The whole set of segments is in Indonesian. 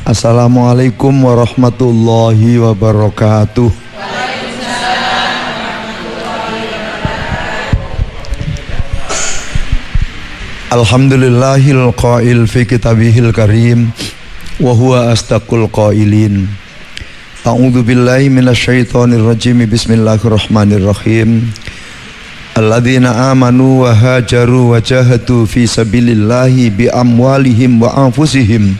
Assalamualaikum warahmatullahi wabarakatuh. Alhamdulillahil qail fi kitabihil karim wa huwa astaqul qailin. A'udzu billahi minasyaitonir rajim. Bismillahirrahmanirrahim. Alladzina amanu wa hajaru wa jahadu fi sabilillahi bi amwalihim wa anfusihim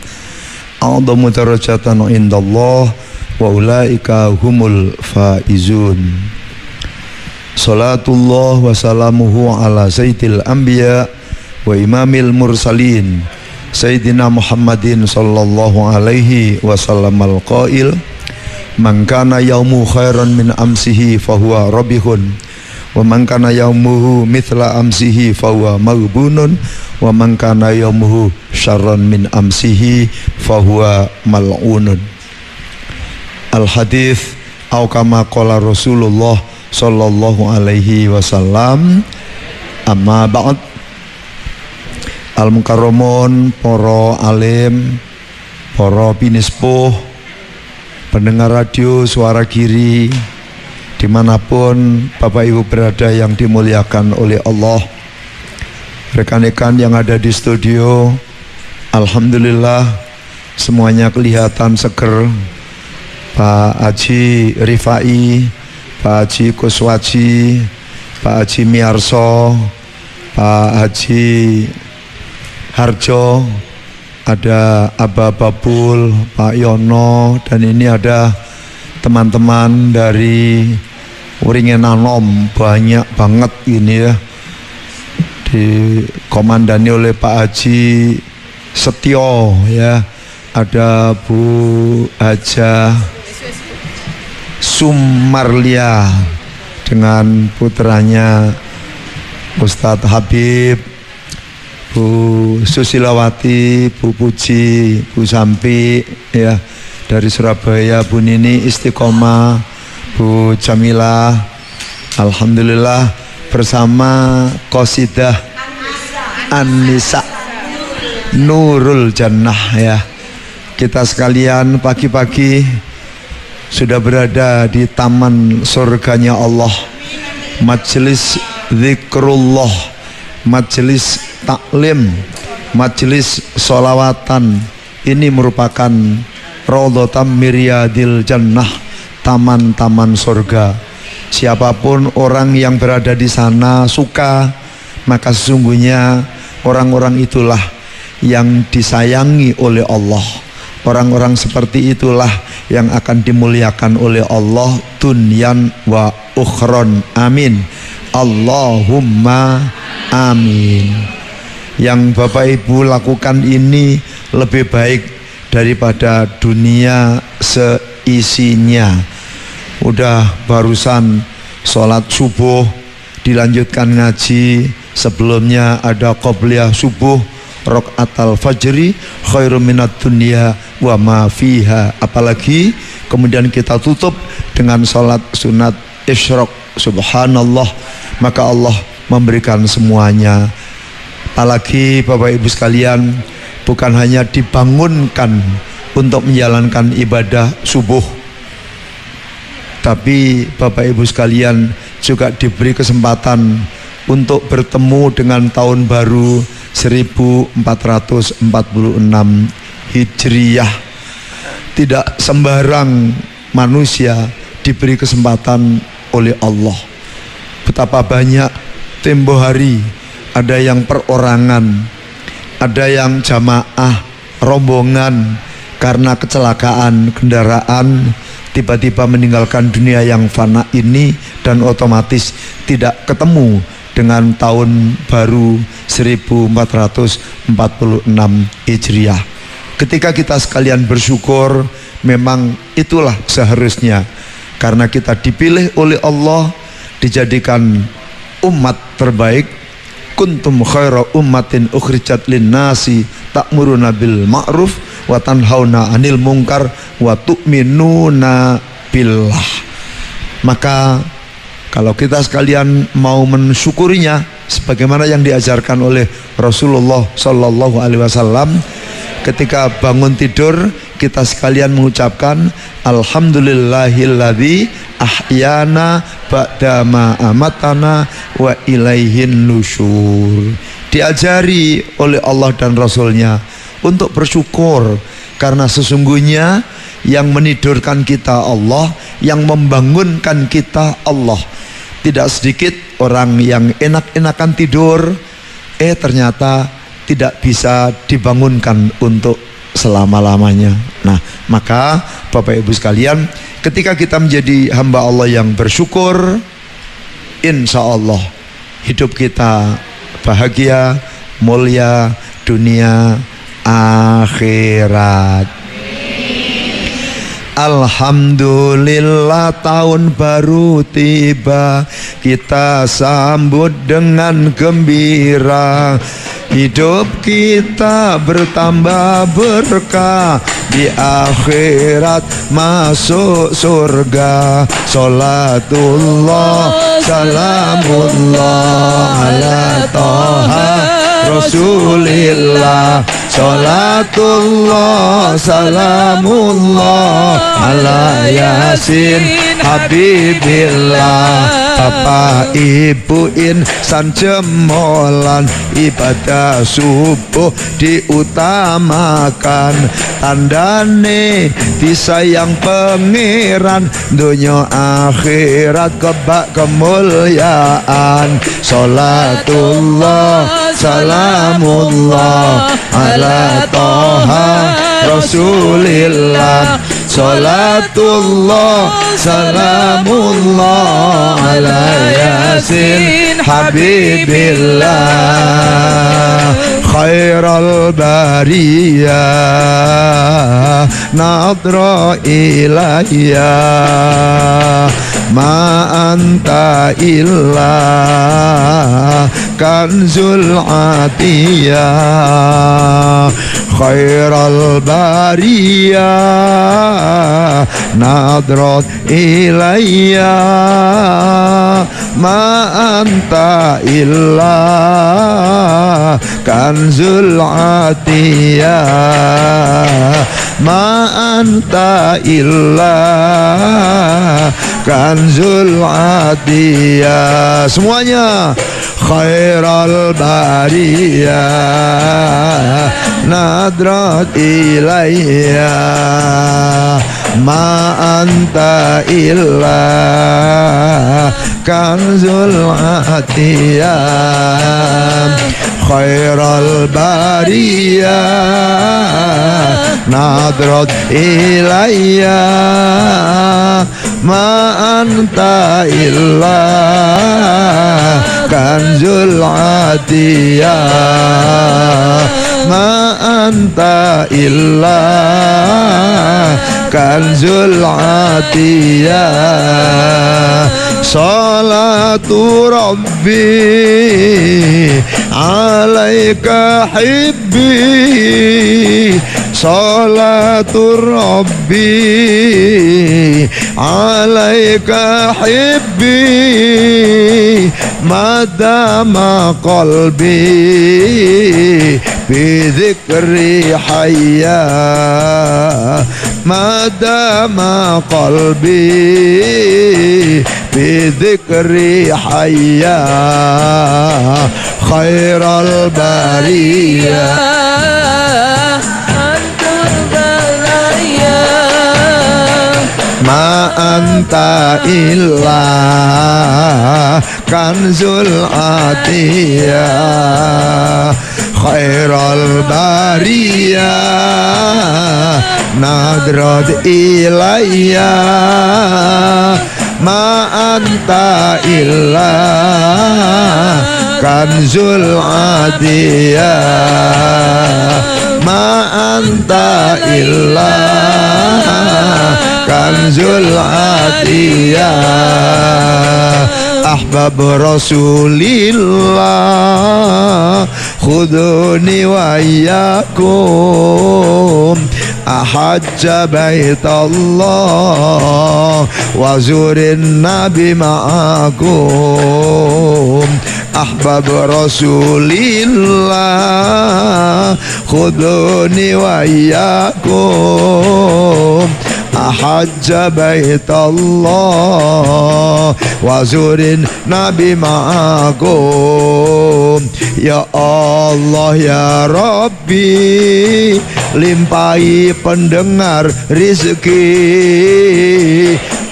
a'dhamu darajatan indallah wa ulaika humul faizun. Salatullah wa salamuhu ala sayyidil anbiya wa imamil mursalin Sayyidina Muhammadin sallallahu alaihi wasallam al-qail man kana yaumu khairan min amsihi fahuwa rabihun wa man kana yaumuhu mithla amsihi fahuwa maghbunun wa man kana yaumuhu syarran min amsihi fahuwa mal'unun. Al-hadits au kama qala Rasulullah sallallahu alaihi wasallam. Amma ba'd. Al-mukarramun, para alim, para pinispuh, pendengar radio Suara Giri, dimanapun Bapak Ibu berada yang dimuliakan oleh Allah, rekan-rekan yang ada di studio, alhamdulillah semuanya kelihatan seger. Pak Haji Rifai, Pak Haji Kuswaji, Pak Haji Miarso, Pak Haji Harjo, ada Aba Babul, Pak Yono, dan ini ada teman-teman dari Wringen Anom, banyak banget ini ya, dikomandani oleh Pak Haji Setio ya, ada Bu Haja Sumarlia dengan putranya Ustadz Habib, Bu Susilawati, Bu Puji, Bu Sampi ya, dari Surabaya, Bu Nini Istiqomah, Bu Jamilah, alhamdulillah bersama Qasidah An-Nisa Nurul Jannah ya. Kita sekalian pagi-pagi sudah berada di taman surganya Allah, majelis zikrullah, majelis taklim, majelis sholawatan. Ini merupakan Raudhatam Miryadil Jannah, taman-taman surga. Siapapun orang yang berada di sana suka, maka sesungguhnya orang-orang itulah yang disayangi oleh Allah. Orang-orang seperti itulah yang akan dimuliakan oleh Allah dunyan wa ukhron. Amin. Allahumma amin. Yang Bapak Ibu lakukan ini lebih baik daripada dunia seisinya. Udah barusan sholat subuh, dilanjutkan ngaji, sebelumnya ada qobliyah subuh, rokaatal fajri khairum minad dunya wa ma fiha. Apalagi kemudian kita tutup dengan sholat sunat isyraq. Subhanallah, maka Allah memberikan semuanya. Apalagi Bapak Ibu sekalian, bukan hanya dibangunkan untuk menjalankan ibadah subuh, tapi Bapak Ibu sekalian juga diberi kesempatan untuk bertemu dengan tahun baru 1446 Hijriyah. Tidak sembarang manusia diberi kesempatan oleh Allah. Betapa banyak tempo hari, ada yang perorangan, ada yang jamaah, rombongan, karena kecelakaan kendaraan tiba-tiba meninggalkan dunia yang fana ini, dan otomatis tidak ketemu dengan tahun baru 1446 Hijriah. Ketika kita sekalian bersyukur, memang itulah seharusnya, karena kita dipilih oleh Allah, dijadikan umat terbaik. Kuntum khaira ummatin ukhrijat linnasi ta'muruna bil ma'ruf wa tanhauna 'anil munkar wa tu'minuna billah. Maka kalau kita sekalian mau mensyukurinya sebagaimana yang diajarkan oleh Rasulullah sallallahu alaihi wasallam, ketika bangun tidur kita sekalian mengucapkan alhamdulillahilladzi ahyana ba'dama amatana wa ilaihin nusyur. Diajari oleh Allah dan Rasulnya untuk bersyukur, karena sesungguhnya yang menidurkan kita Allah, yang membangunkan kita Allah. Tidak sedikit orang yang enak-enakan tidur, ternyata tidak bisa dibangunkan untuk selama-lamanya. Nah, maka Bapak Ibu sekalian, ketika kita menjadi hamba Allah yang bersyukur, insya Allah hidup kita bahagia, mulia, dunia, akhirat. Alhamdulillah, tahun baru tiba, kita sambut dengan gembira. Hidup kita bertambah berkah, di akhirat masuk surga. Salatullah salamullah ala toha Rasulillah. Salatullah salamullah ala Yasin Habibillah. Bapak Ibu insan cemolan, ibadah subuh diutamakan. Tandane disayang pangeran, dunia akhirat kebak kemuliaan. Salatullah salamullah ala toha Rasulillah. Salatullah salamullah ala Yasin Habibillah. Khairal bariyah nadra ilayya, ma anta illa kanzul atiyah. Khairal bariyah nadrat ilayya, ma anta illa kanzul atiyah. Ma anta illa kanzul atiyah. Semuanya. Khairal bariyah nadrat ilayya, ma anta illa kanzul atiyah. Khairal bariyah nadrat ilayya, ma anta illa kanzul atiyah. Ma anta illa kanzul atiyah. Salatu Rabbi alaika hibbi, salatu Rabbi alaika hibbi, madama qalbi bidhikri hayya, madama qalbi bidhikri hayya. Khairal bariyah antul baraya, ma anta illa kanzul atiyah. Khairal bariyah nadrat ilayya, ma anta illa kanzul atiyah. Ma anta illa kanzul atiyah. Ahbab Rasulillah khuduni wa iyyakum, ahajja baitallah wa zurin nabi ma'akum. ahbab Rasulillah khuduni wa iyyakum ahajja baitallah wazurin nabi ma'akum. Ya Allah ya Rabbi, limpahi pendengar rizki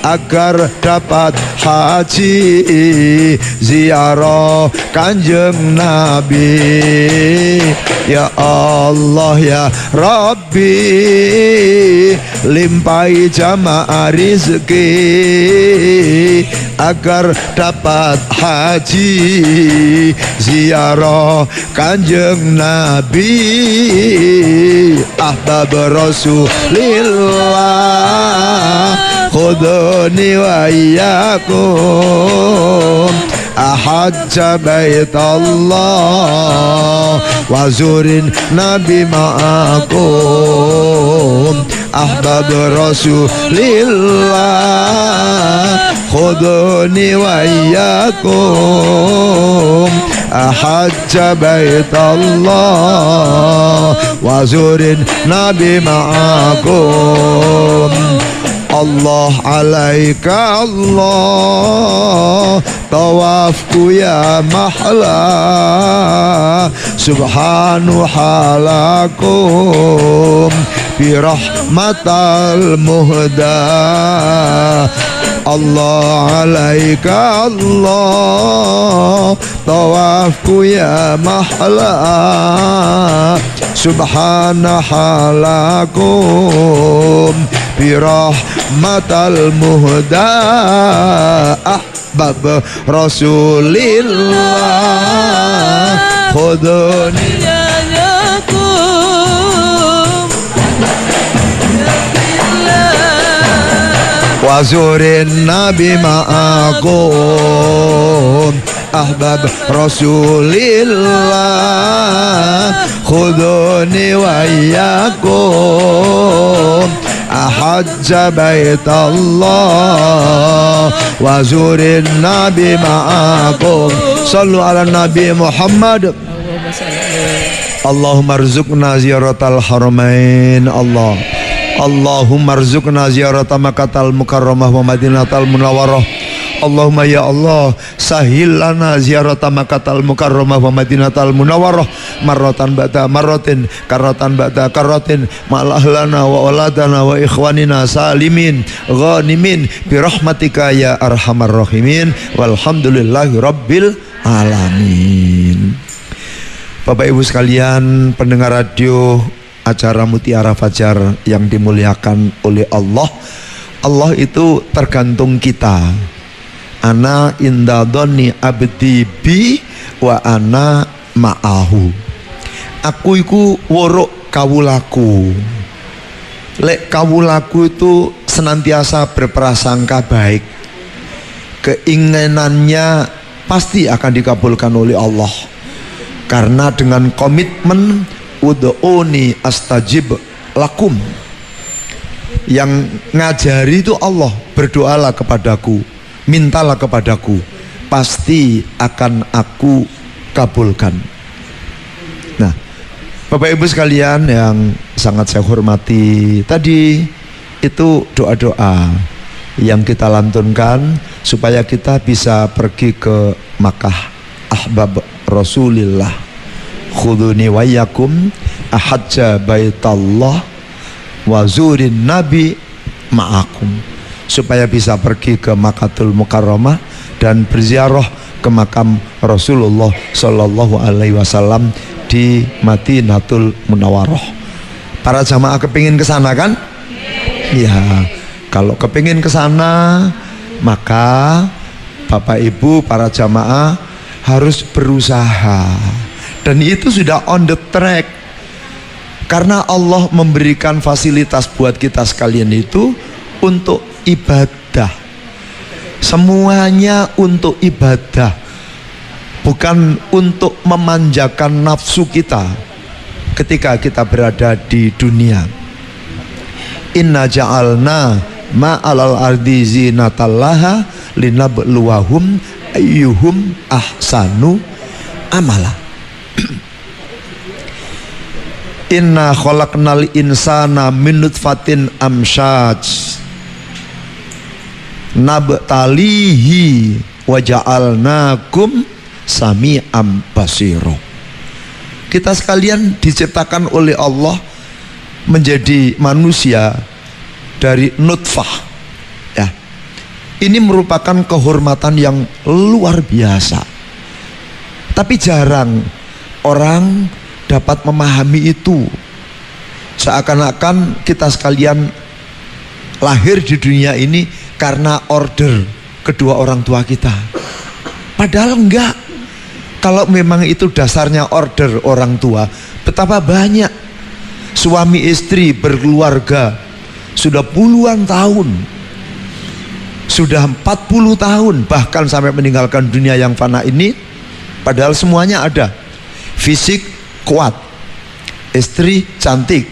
agar dapat haji ziarah kanjeng Nabi. Ya Allah ya Rabbi, limpahi jamaah rizki agar dapat haji ziarah kanjeng Nabi. Ahbab Rasulillah khuduni wa iyyakum ahajja baitallah wazurin nabi ma'akum. Ahbab Rasulillah khuduni wa iyyakum ahajja baitallah wazurin nabi ma'akum. Allah alaika Allah tawafku ya mahla subhanu halakum birahmatal muhda. Allah alaika Allah tawafku ya mahla subhana halakum birahmatal muhda. Ahbab Rasulillah khuduni wazurin nabi ma'akum. Ahbab Rasulillah khuduni wa iyyakum ahajja baitallah wazurin nabi ma'akum. Sallu ala nabi Muhammad. Allahumma rzuqna ziyaratal haramain. Allahumma rzuqna ziyarata Makkatal Mukarramah wa Madinatal Munawwarah. Allahumma ya Allah sahil lana ziyarata Makkatal Mukarramah wa Madinatal Munawwarah marratan ba'da marratin karatan ba'da karatin ma'al ahlana wa auladana wa ikhwanina salimin ghanimin birahmatika ya arhamar rahimin walhamdulillahi rabbil alamin. Bapak Ibu sekalian pendengar radio acara Mutiara Fajar yang dimuliakan oleh Allah. Allah itu tergantung kita. Ana inda dhonni abdi bi wa ana ma'ahu. Aku iku worok kawulaku. Lek kawulaku itu senantiasa berprasangka baik. Keinginannya pasti akan dikabulkan oleh Allah. Karena dengan komitmen ud'uni astajib lakum. Yang ngajari itu Allah, berdoalah kepadaku, mintalah kepadaku, pasti akan aku kabulkan. Nah, Bapak Ibu sekalian yang sangat saya hormati, tadi itu doa-doa yang kita lantunkan supaya kita bisa pergi ke Makkah. Ahbab Rasulillah khuduni wa iyyakum ahajja baitallah wazurin nabi ma'akum, supaya bisa pergi ke Makkatul Mukarramah dan berziarah ke makam Rasulullah Sallallahu Alaihi Wasallam di Madinatul Munawwarah. Para jamaah kepingin ke sana kan? Ya, kalau kepingin ke sana maka Bapak Ibu para jamaah harus berusaha, dan itu sudah on the track. Karena Allah memberikan fasilitas buat kita sekalian itu untuk ibadah. Semuanya untuk ibadah, bukan untuk memanjakan nafsu kita ketika kita berada di dunia. Inna ja'alna ma'alal ardi zinatallaha linabluwahum ayyuhum ahsanu amala. Inna khalaqnal insana min nutfatin amsyaj nabtalihi wa ja'alnakum sami'am basiro. Kita sekalian diciptakan oleh Allah menjadi manusia dari nutfah ya. Ini merupakan kehormatan yang luar biasa, tapi jarang orang dapat memahami itu. Seakan-akan kita sekalian lahir di dunia ini karena order kedua orang tua kita, padahal enggak. Kalau memang itu dasarnya order orang tua, betapa banyak suami istri berkeluarga sudah puluhan tahun, sudah 40 tahun, bahkan sampai meninggalkan dunia yang fana ini, padahal semuanya ada. Fisik kuat, istri cantik,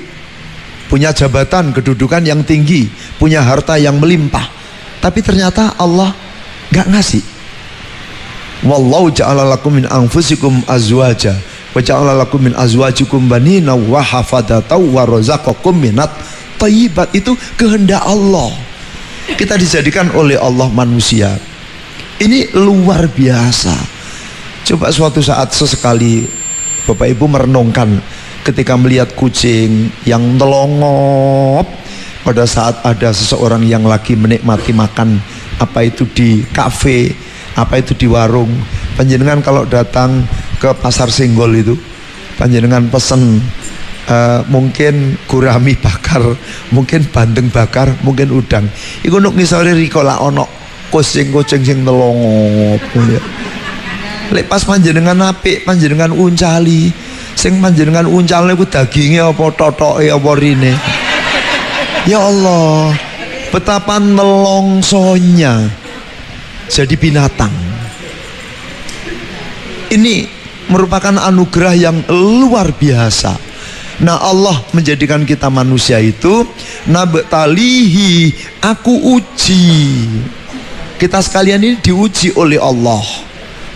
punya jabatan kedudukan yang tinggi, punya harta yang melimpah, tapi ternyata Allah gak ngasih. Wallahu ja'ala lakum min anfusikum azwaja wa ja'ala lakum min azwajikum banina wa hafadata wa razaqakum minat thayyibat. Itu kehendak Allah. Kita dijadikan oleh Allah manusia. Ini luar biasa. Coba suatu saat sesekali Bapak Ibu merenungkan ketika melihat kucing yang telongop pada saat ada seseorang yang lagi menikmati makan, apa itu di kafe, apa itu di warung. Panjenengan kalau datang ke pasar Senggol itu, panjenengan pesen mungkin gurami bakar, mungkin bandeng bakar, mungkin udang. Iku nuk ngisore riko lak ono kucing-kucing sing telongop ya. Lek pas panjenengan apik, panjenengan uncali, sing panjenengan uncalne ku daginge apa totoke apa rine. Ya Allah, betapa nelongsonya jadi binatang. Ini merupakan anugerah yang luar biasa. Nah, Allah menjadikan kita manusia itu nabtalihi, aku uji. Kita sekalian ini diuji oleh Allah.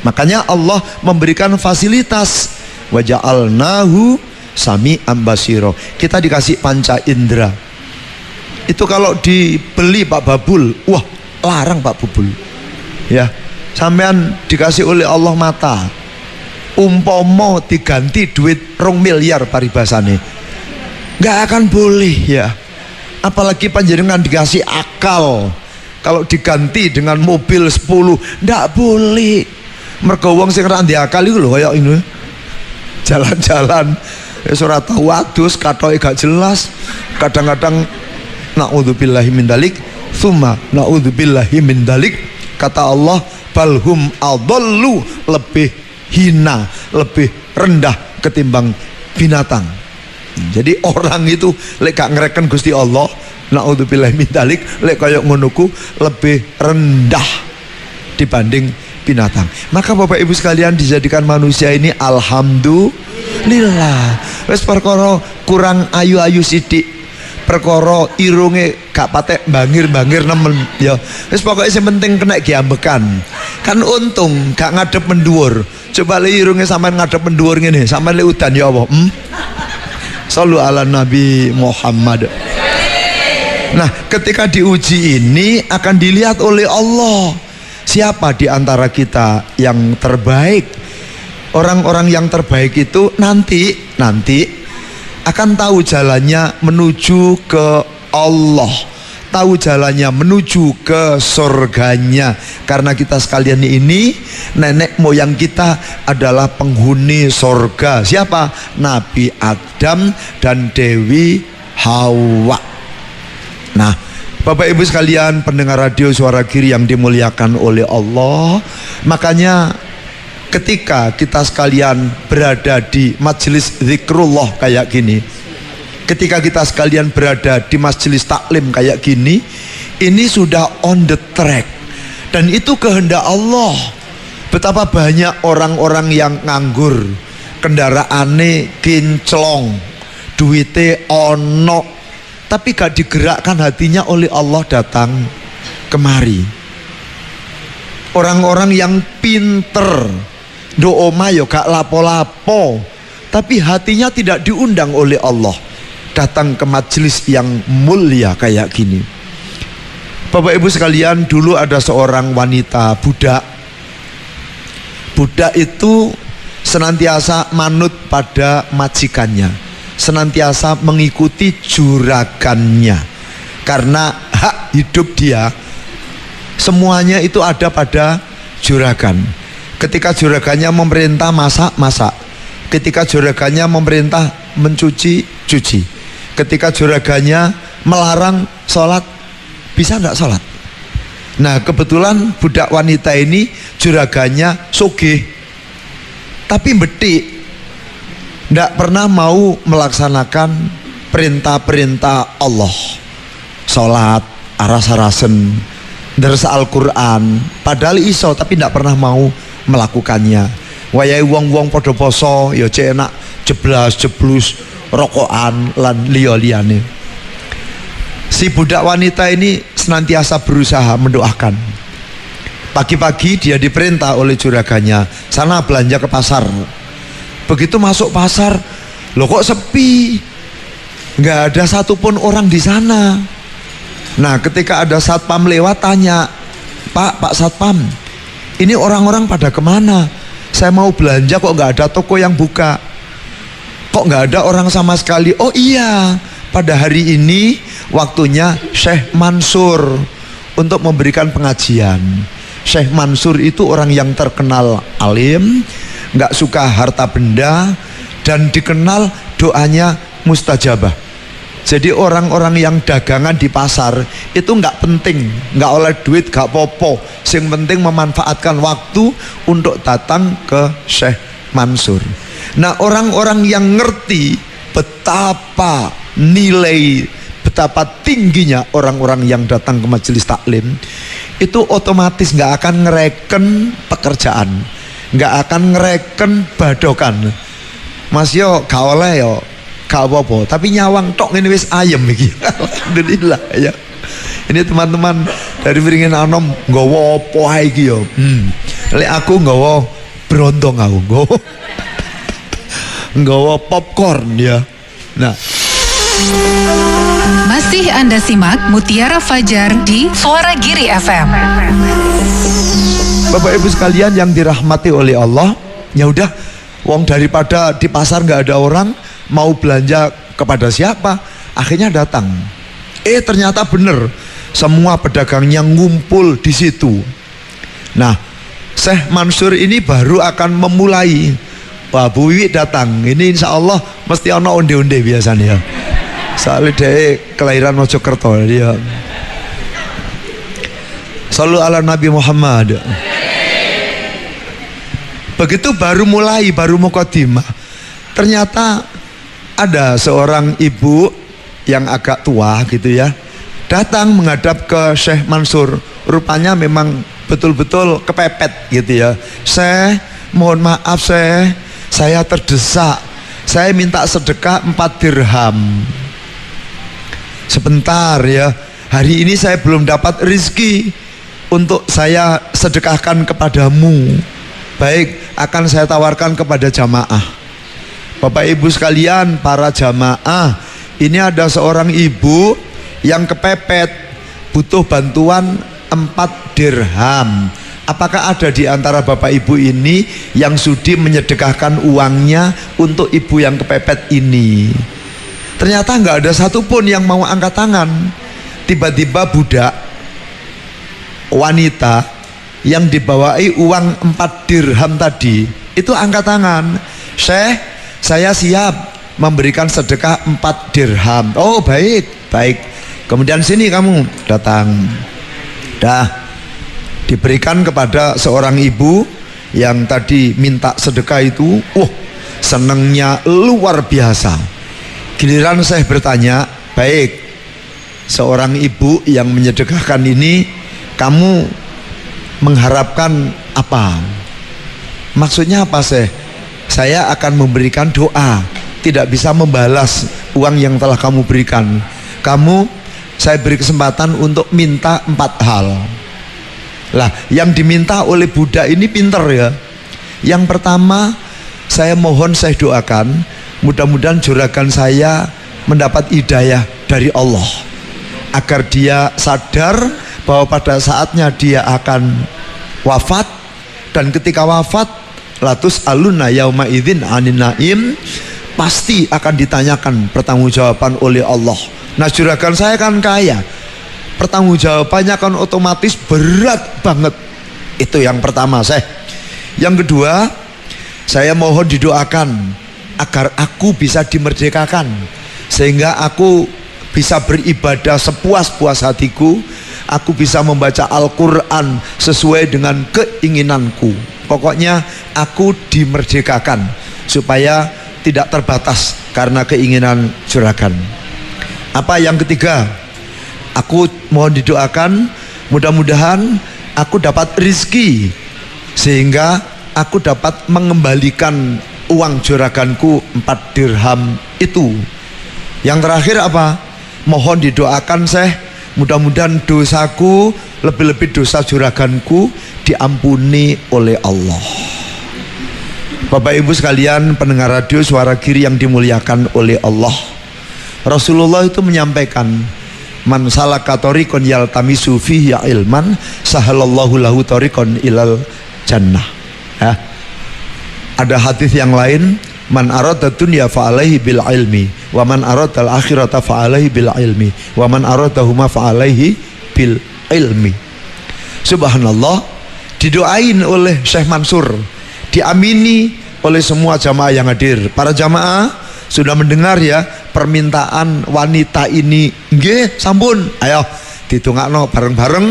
Makanya Allah memberikan fasilitas wa ja'alnahu sami'an basiro. Kita dikasih panca indera. Itu kalau dibeli Pak Babul, wah larang Pak Babul. Ya, sampean dikasih oleh Allah mata. Umpomo diganti duit 2 miliar paribasane, nggak akan boleh ya. Apalagi panjenengan dikasih akal, kalau diganti dengan mobil 10, nggak boleh. Mergo wong sing ra ndek akal iku lho kaya ini jalan-jalan wis ora tau adus, katoke gak jelas. Kadang-kadang naudzubillahi min dalik, tsumma naudzubillahi min dalik. Kata Allah, balhum adallu, lebih hina, lebih rendah ketimbang binatang. Jadi orang itu lek gak ngereken Gusti Allah, naudzubillahi min dalik, lek kaya ngono ku lebih rendah dibanding binatang. Maka Bapak Ibu sekalian dijadikan manusia ini alhamdulillah. Wes perkara kurang ayu-ayu sidik, perkara irunge gak patek bangir-bangir nemen ya. Wes pokoknya sing penting kena giambekan. Kan untung gak ngadep mendhuwur. Coba le irunge sampean ngadep mendhuwur ngene, sampean le udan ya apa? Shallu ala Nabi Muhammad. Nah, ketika diuji ini akan dilihat oleh Allah. Siapa di antara kita yang terbaik? Orang-orang yang terbaik itu nanti akan tahu jalannya menuju ke Allah, tahu jalannya menuju ke surganya. Karena kita sekalian ini, nenek moyang kita adalah penghuni surga. Siapa? Nabi Adam dan Dewi Hawa. Nah, Bapak Ibu sekalian pendengar radio Suara Giri yang dimuliakan oleh Allah, makanya ketika kita sekalian berada di majelis zikrullah kayak gini, ketika kita sekalian berada di majelis taklim kayak gini, ini sudah on the track dan itu kehendak Allah. Betapa banyak orang-orang yang nganggur, kendaraane kinclong, duite ono, tapi gak digerakkan hatinya oleh Allah datang kemari. orang-orang yang pinter, dooma yo gak lapo-lapo, tapi hatinya tidak diundang oleh Allah datang ke majelis yang mulia kayak gini. Bapak Ibu sekalian, dulu ada seorang wanita budak. Budak itu senantiasa manut pada majikannya, senantiasa mengikuti juragannya, karena hak hidup dia semuanya itu ada pada juragan. Ketika juragannya memerintah masak, masak. Ketika juragannya memerintah mencuci, cuci. Ketika juragannya melarang sholat, bisa enggak sholat? Nah, kebetulan budak wanita ini juragannya sugih, tapi betik, enggak pernah mau melaksanakan perintah-perintah Allah. Sholat, aras-arasen, dersa Al-Quran, padahal iso tapi tidak pernah mau melakukannya. Wayai wong-wong podo poso ya cek enak jeblas jeblus rokokan lan liya-liyane. Si budak wanita ini senantiasa berusaha mendoakan. Pagi-pagi dia diperintah oleh juragannya, sana belanja ke pasar. Begitu masuk pasar, loh kok sepi, nggak ada satupun orang di sana. Nah, ketika ada satpam lewat tanya, Pak Satpam, ini orang-orang pada kemana? Saya mau belanja kok nggak ada toko yang buka, kok nggak ada orang sama sekali. Oh iya, pada hari ini waktunya Syekh Mansur untuk memberikan pengajian. Syekh Mansur itu orang yang terkenal alim, nggak suka harta benda, dan dikenal doanya mustajabah. Jadi orang-orang yang dagangan di pasar itu nggak penting, nggak oleh duit, nggak popo. Yang penting memanfaatkan waktu untuk datang ke Syekh Mansur. Nah, orang-orang yang ngerti betapa nilai, betapa tingginya orang-orang yang datang ke majelis taklim, itu otomatis nggak akan ngereken pekerjaan, nggak akan ngereken badokan. Mas yo gak oleh yo gak apa-apa, tapi nyawang tok ini wis ayem iki. Alhamdulillah ya. Ini teman-teman dari Wiringin Anom nggawa apa ae iki yo. Lek aku nggawa brontong, aku nggawa popcorn ya. Nah, masih Anda simak Mutiara Fajar di Suara Giri FM. Bapak Ibu sekalian yang dirahmati oleh Allah, ya udah, wong daripada di pasar nggak ada orang, mau belanja kepada siapa? Akhirnya datang. Ternyata benar, semua pedagangnya ngumpul di situ. Nah, Syekh Mansur ini baru akan memulai. Wah, Bu Wiwi datang. Ini insya Allah mesti ono onde-onde biasanya. Soalnya dia kelahiran Mojokerto dia. Sallu ala Nabi Muhammad. Begitu baru mulai, baru mukadimah, ternyata ada seorang ibu yang agak tua gitu ya, datang menghadap ke Syekh Mansur. Rupanya memang betul-betul kepepet gitu ya. Syekh, mohon maaf Syekh, saya terdesak, saya minta sedekah 4 dirham. Sebentar ya, hari ini saya belum dapat rezeki untuk saya sedekahkan kepadamu. Baik, akan saya tawarkan kepada jamaah. Bapak Ibu sekalian, para jamaah, ini ada seorang ibu yang kepepet, butuh bantuan 4 dirham. Apakah ada di antara Bapak Ibu ini yang sudi menyedekahkan uangnya untuk ibu yang kepepet ini? Ternyata nggak ada satupun yang mau angkat tangan. Tiba-tiba budak wanita yang dibawai uang 4 dirham tadi itu angkat tangan. Syekh, saya siap memberikan sedekah 4 dirham. Oh baik, baik. Kemudian sini kamu datang. Dah diberikan kepada seorang ibu yang tadi minta sedekah itu. Senengnya luar biasa. Giliran saya bertanya, baik, seorang ibu yang menyedekahkan ini, kamu mengharapkan apa? Maksudnya apa Syekh? Saya akan memberikan doa, tidak bisa membalas uang yang telah kamu berikan. Saya beri kesempatan untuk minta 4 hal. Lah, yang diminta oleh budak ini pinter ya. Yang pertama, saya mohon, saya doakan, mudah-mudahan juragan saya mendapat hidayah dari Allah, agar dia sadar bahwa pada saatnya dia akan wafat, dan ketika wafat, latus aluna yauma idzin anin naim, pasti akan ditanyakan pertanggungjawaban oleh Allah. Nah, juragan saya kan kaya, pertanggungjawabannya kan otomatis berat banget. Itu yang pertama saya. Yang kedua, saya mohon didoakan agar aku bisa dimerdekakan, sehingga aku bisa beribadah sepuas-puas hatiku, aku bisa membaca Al-Quran sesuai dengan keinginanku. Pokoknya aku dimerdekakan supaya tidak terbatas karena keinginan juragan. Apa yang ketiga? Aku mohon didoakan, mudah-mudahan aku dapat rizki, sehingga aku dapat mengembalikan uang juraganku 4 dirham itu. Yang terakhir apa? Mohon didoakan saya, mudah-mudahan dosaku, lebih-lebih dosa juraganku, diampuni oleh Allah. Bapak Ibu sekalian pendengar radio Suara Giri yang dimuliakan oleh Allah, Rasulullah itu menyampaikan, man salaka tariqan yaltamisu fihi ilman sahalallahu lahu tariqan ilal jannah. Ya. Ada hadis yang lain, man arada dunya fa alaihi bil ilmi wa man arada al akhirata fa alaihi bil ilmi wa man aradahuma fa alaihi bil ilmi. Subhanallah, didoain oleh Syekh Mansur, diamini oleh semua jamaah yang hadir. Para jamaah sudah mendengar ya permintaan wanita ini. Nggih, sampun. Ayo ditungakno bareng-bareng.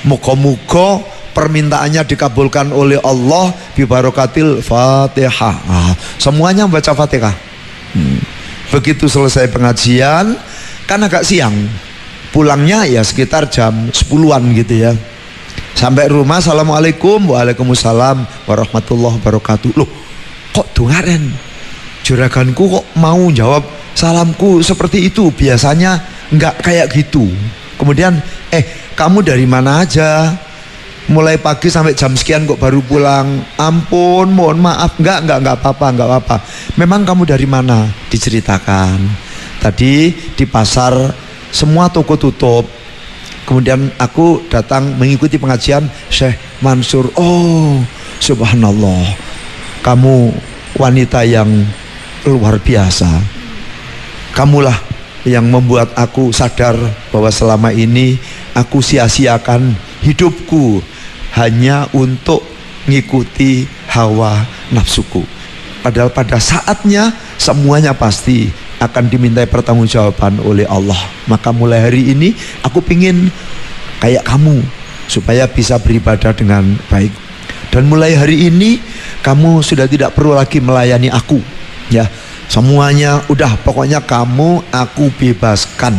Muga-muga permintaannya dikabulkan oleh Allah bi barokatil Fatihah. Semuanya membaca Fatihah. Begitu selesai pengajian, kan agak siang. Pulangnya ya sekitar jam 10-an gitu ya. Sampai rumah, assalamualaikum, waalaikumsalam warahmatullahi wabarakatuh. Loh, kok dungaren? Juraganku kok mau jawab salamku seperti itu, biasanya enggak kayak gitu. Kemudian, kamu dari mana aja? Mulai pagi sampai jam sekian kok baru pulang. Ampun, mohon maaf. Enggak apa-apa. Memang kamu dari mana? Diceritakan. Tadi di pasar semua toko tutup. Kemudian aku datang mengikuti pengajian Syekh Mansur. Oh, subhanallah, kamu wanita yang luar biasa. Kamulah yang membuat aku sadar bahwa selama ini aku sia-siakan hidupku hanya untuk mengikuti hawa nafsuku. Padahal pada saatnya semuanya pasti akan dimintai pertanggungjawaban oleh Allah. Maka mulai hari ini aku pingin kayak kamu supaya bisa beribadah dengan baik. Dan mulai hari ini kamu sudah tidak perlu lagi melayani aku, ya. Semuanya udah, pokoknya kamu aku bebaskan,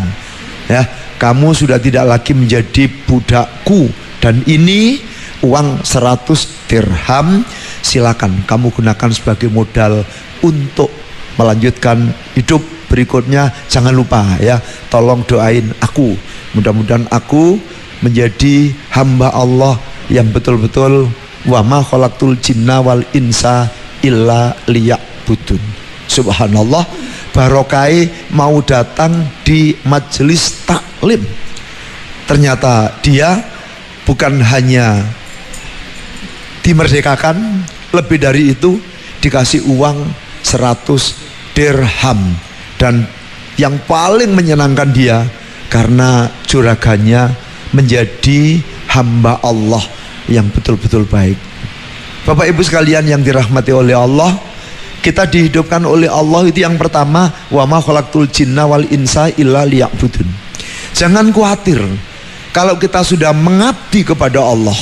ya. Kamu sudah tidak lagi menjadi budakku. Dan ini uang 100 dirham, silakan kamu gunakan sebagai modal untuk melanjutkan hidup berikutnya. Jangan lupa ya, tolong doain aku, mudah-mudahan aku menjadi hamba Allah yang betul-betul wa ma khalaqtul jinna wal insa illa liya'budun. Subhanallah, barokai mau datang di majelis taklim, ternyata dia bukan hanya dimerdekakan, lebih dari itu dikasih uang 100 dirham. Dan yang paling menyenangkan dia karena juragannya menjadi hamba Allah yang betul-betul baik. Bapak Ibu sekalian yang dirahmati oleh Allah, kita dihidupkan oleh Allah itu yang pertama, wa ma khalaqtul jinna wal insa illa liya'budun. Jangan khawatir kalau kita sudah mengabdi kepada Allah,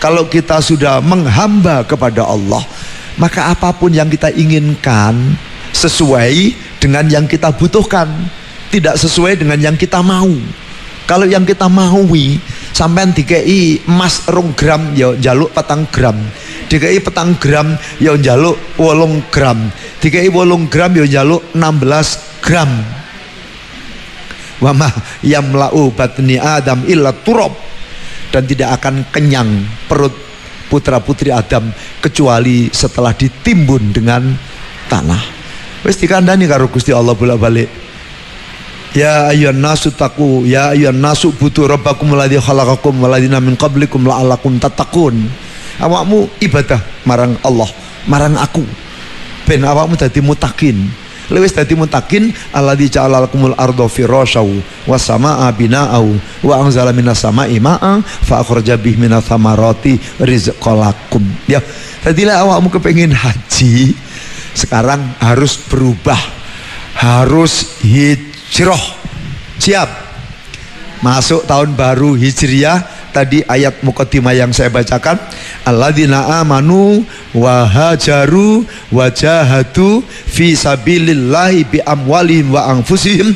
kalau kita sudah menghamba kepada Allah, maka apapun yang kita inginkan sesuai dengan yang kita butuhkan, tidak sesuai dengan yang kita mau. Kalau yang kita maui, sampean dikei emas 2 gram ya njaluk 4 gram, dikei 4 gram ya njaluk 8 gram, dikei 8 gram ya njaluk 16 gram. Wa ma yamla'u batni adam illa turab. dan tidak akan kenyang perut putra-putri Adam kecuali setelah ditimbun dengan tanah. Wis dikandani karo Gusti Allah bolak-balik. Ya ayyuhan nasu taqu, ya ayyuhan nasu butu rabbakum alladzi khalaqakum walladzina min qablikum la'allakum tattaqun. Awakmu ibadah marang Allah, marang aku. Ben awakmu dadi mutakin. Lewis dadi mutakin alladzi ja'ala lakumul arda firasyaw was samaa bina'aw wa anzala minas samaa'i ma'an fa akhraja bihi minats thamarati rizqalakum. Ya, tadilah awakmu kepengin haji, sekarang harus berubah, harus hijrah. Siap masuk tahun baru Hijriah. Tadi ayat muqaddimah yang saya bacakan, alladzina amanu wa hajaru wa jahadu fi sabilillahi bi amwalihim wa anfusihim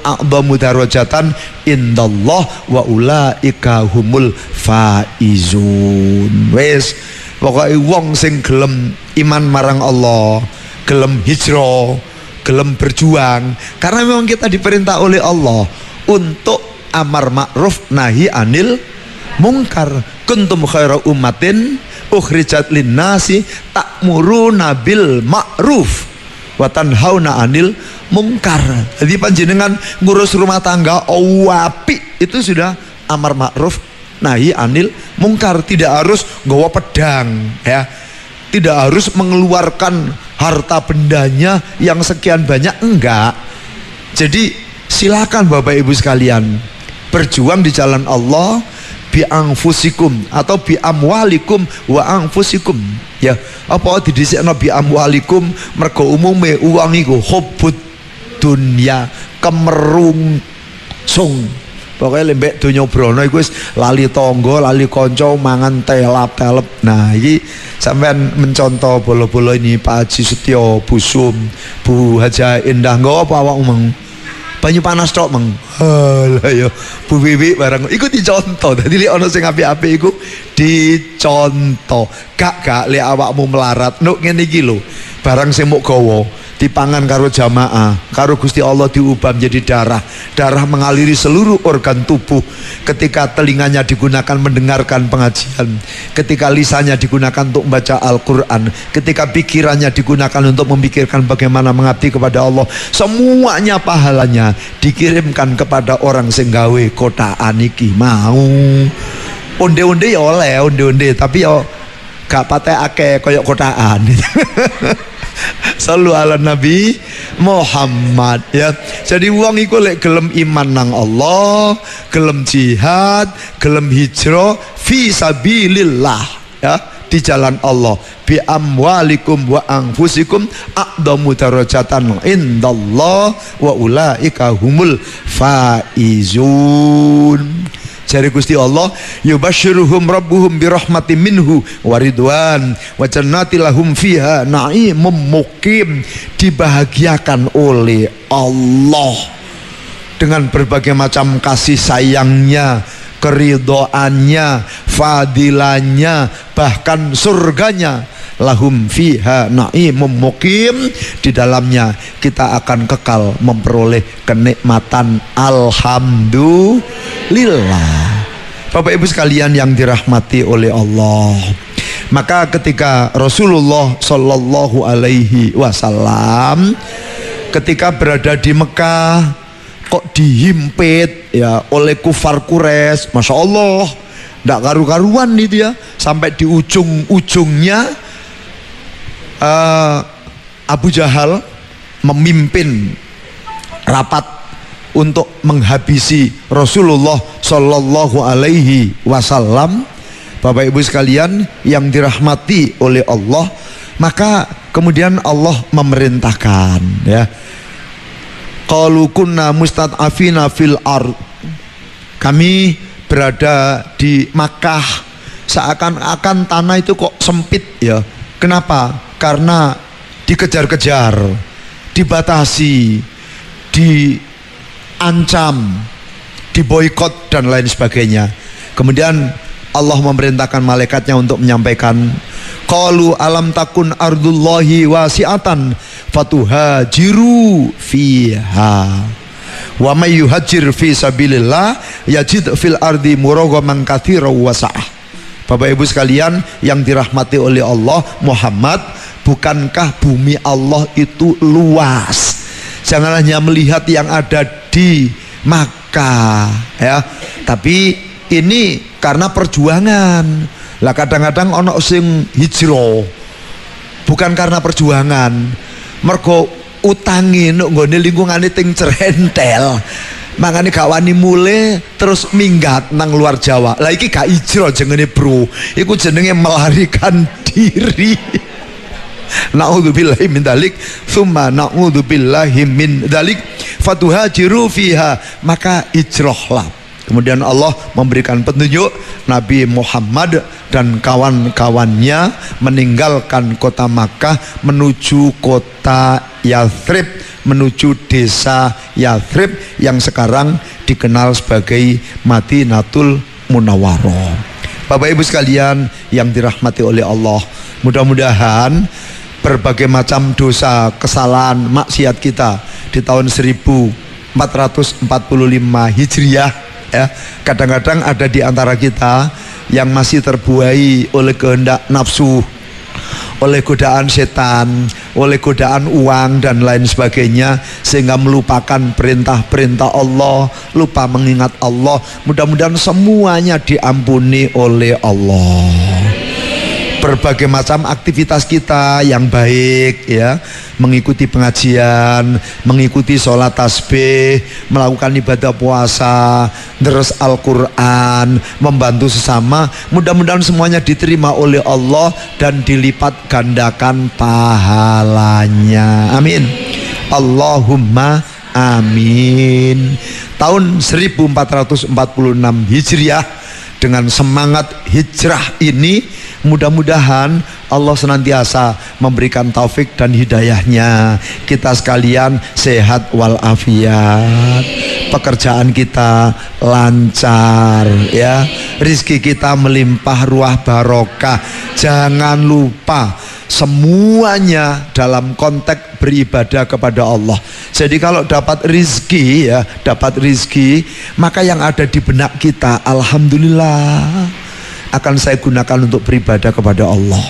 a'dhamu darajatan indallah wa ulaika humul faizun. Wes pokoke wong sing gelem iman marang Allah, gelem hijrah, gelem berjuang, karena memang kita diperintah oleh Allah untuk amar ma'ruf nahi anil mungkar. Kuntum khaira ummatin ukhrijat linnasi ta'muruna bil ma'ruf wa tanhauna anil mungkar. Jadi panjenengan ngurus rumah tangga apik itu sudah amar ma'ruf nahi anil mungkar. Tidak harus nggawa pedang ya, tidak harus mengeluarkan harta bendanya yang sekian banyak, enggak. Jadi silakan Bapak Ibu sekalian berjuang di jalan Allah bi anfusikum atau bi amwalikum wa anfusikum. Ya, apa didhisikno bi amwalikum mergo umume uang iku hubbud dunya, kemerungsung. Pokoknya lembek donya brono iku wis lali tangga, lali kanca, mangan telap-telep. Nah, iki sampean mencontoh bolo-bolo ini Pak Haji Setyo, Bu Sum, Bu Haja Indah, nggawa apa awakmu mang? Banyu panas tok mang. Lah ya Bu Wiwi barang iku dicontoh. Dadi lek ana sing apik-apik iku dicontoh. Gak lek awakmu melarat nuk ngene iki lho. Barang sing muk gawa dipangan karo jamaah, karo Gusti Allah diubah menjadi darah. Darah mengaliri seluruh organ tubuh. Ketika telinganya digunakan mendengarkan pengajian, ketika lisannya digunakan untuk membaca Al-Quran, ketika pikirannya digunakan untuk memikirkan bagaimana mengabdi kepada Allah, semuanya pahalanya dikirimkan kepada orang sing gawe kotaan iki mau. Onde-onde ya oleh onde-onde, tapi ya gak patek akeh koyok kotaan. Sallu ala Nabi Muhammad ya. Jadi wong iku lek gelem iman nang Allah, gelem jihad, gelem hijrah fi sabilillah ya, di jalan Allah, bi amwalikum wa anfusikum a'dhamu darajatan indallah wa ulaika humul faizun. Jari Gusti Allah, yubasyiruhum rabbuhum birahmatin minhu waridwan wa jannati lahum fiha na'imum muqim. Dibahagiakan oleh Allah dengan berbagai macam kasih sayangnya, keridhaannya, fadilanya, bahkan surganya. Lahum fiha na'imum muqim, di dalamnya kita akan kekal memperoleh kenikmatan. Alhamdulillah. Bapak Ibu sekalian yang dirahmati oleh Allah, maka ketika Rasulullah Shallallahu Alaihi Wasallam ketika berada di Mekah kok dihimpit ya oleh kufar Quraisy, masya Allah, ndak karu-karuan itu ya, sampai di ujung-ujungnya Abu Jahal memimpin rapat untuk menghabisi Rasulullah Shallallahu Alaihi Wasallam. Bapak Ibu sekalian yang dirahmati oleh Allah, maka kemudian Allah memerintahkan ya, qalu kunna mustad'afina fil ard, kami berada di Makkah seakan-akan tanah itu kok sempit ya. Kenapa? Karena dikejar-kejar, dibatasi, diancam, diboikot dan lain sebagainya. Kemudian Allah memerintahkan malaikatnya untuk menyampaikan, qalu alam takun ardullahi wasi'atan fatuhajiru fiha Wa may yuhajir fi sabilillah yajid fil ardi muraghaman katsiran wasa'ah. Bapak Ibu sekalian yang dirahmati oleh Allah, Muhammad, bukankah bumi Allah itu luas? Jangan hanya melihat yang ada di Makkah ya, tapi ini karena perjuangan. Lah kadang-kadang ono sing hijrah bukan karena perjuangan, mergo utangi nuk nggone lingkungane ting cerentel, makanya gak wani mule terus minggat nang luar Jawa. Lah iki gak hijrah jenenge bro, iku jenenge melarikan diri. Na'udzubillahi min dzalik, tsumma na'udzubillahi min dzalik fatuhajiru fiha, maka hijrahlah. Kemudian Allah memberikan petunjuk, Nabi Muhammad dan kawan-kawannya meninggalkan kota Makkah menuju kota Yathrib, menuju desa Yathrib yang sekarang dikenal sebagai Madinatul Munawwarah. Bapak Ibu sekalian yang dirahmati oleh Allah, mudah-mudahan berbagai macam dosa, kesalahan, maksiat kita di tahun 1445 Hijriah ya, kadang-kadang ada di antara kita yang masih terbuai oleh kehendak nafsu, oleh godaan setan, oleh godaan uang dan lain sebagainya, sehingga melupakan perintah-perintah Allah, lupa mengingat Allah. Mudah-mudahan semuanya diampuni oleh Allah. Berbagai macam aktivitas kita yang baik ya, mengikuti pengajian, mengikuti sholat tasbih, melakukan ibadah puasa, deres Al-Quran, membantu sesama, mudah-mudahan semuanya diterima oleh Allah dan dilipat gandakan pahalanya. Amin. Allahumma amin. Tahun 1446 Hijriah, dengan semangat hijrah ini, mudah-mudahan Allah senantiasa memberikan taufik dan hidayahnya, kita sekalian sehat walafiat, pekerjaan kita lancar ya, rizki kita melimpah ruah barokah. Jangan lupa semuanya dalam konteks beribadah kepada Allah. Jadi kalau dapat rizki ya, dapat rizki, maka yang ada di benak kita, alhamdulillah, akan saya gunakan untuk beribadah kepada Allah.